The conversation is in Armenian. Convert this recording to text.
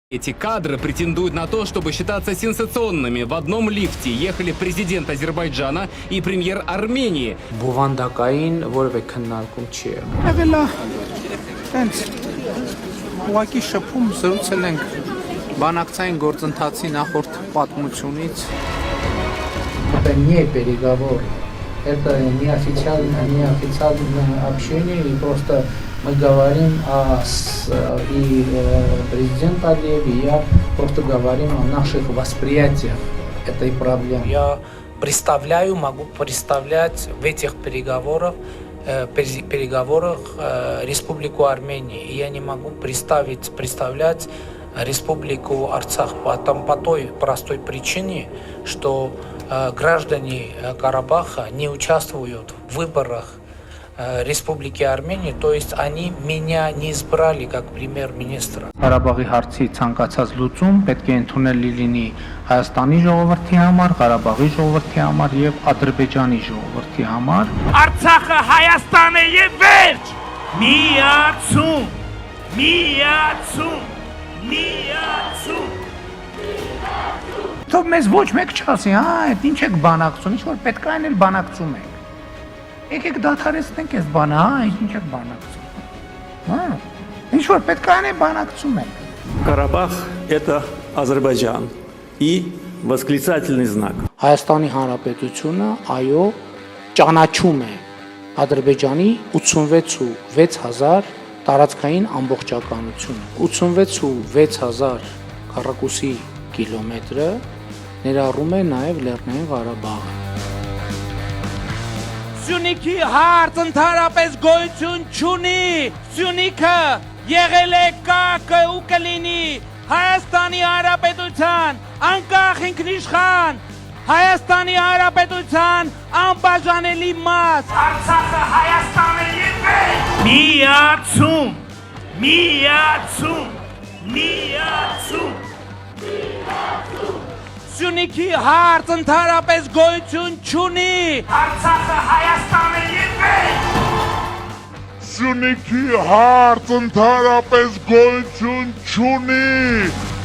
Эти кадры претендуют на то, чтобы считаться сенсационными. В одном лифте ехали президент Азербайджана и премьер Армении. Բովանդակային որևէ քննարկում չի եղել։ Եղել է տենց ուղղակի շփում զրուցել ենք բանակցային գործընթացի նախորդ պատմությունից։ Это не переговор, это неофициальное общение, и просто мы говорим и президент Алиев, и я просто говорим о наших восприятиях этой проблемы. Я могу представлять в этих переговорах Республику Армении. И я не могу представлять Республику Арцах по той простой причине, что граждане Карабаха не участвуют в выборах Республики Армении, то есть они меня не избрали как премьер-министра. Ղարաբաղի հարցի ցանկացած լուծում պետք է ընդունելի լինի Հայաստանի ժողովրդի համար, Ղարաբաղի ժողովրդի համար եւ Ադրբեջանի ժողովրդի համար։ Արցախը Հայաստան է եւ վերջ։ Միացում։ Թող մեզ ոչ մեկ չասի, այդ ինչ եք բանակցում, ինչ որ պետք է այն էլ բանակցում ենք։ Եկեք դադարեցնենք այս բանը, ինչ եք բանակցում։ Ինչ որ պետք է այն էլ բանակցում ենք։ Карабах – это Азербайджан и восклицательный знак. Հայաստանի Հանրապետությունը, այո, ճանաչում է Ադրբեջանի 86,600 տարածքային ամբողջականությունը։ 86,600 քառակուսի կիլոմետրը ներառում է նաև Լեռնային Ղարաբաղը։ Սյունիքի հարց ընդհանրապես գոյություն չունի։ Սյունիքը եղել է կա ու կլինի Հայաստանի Հանրապետության անկախ ինքնիշխան Հայաստանի Հանրապետության անբաժանելի մաս։ Արցախը Հայաստան է եւ միացում։ Սյունիքի հարց ընդհանրապես գոյություն չունի։ Արցախը Հայաստան է եւ Սյունիքի հարց ընդհանրապես գոյություն չունի։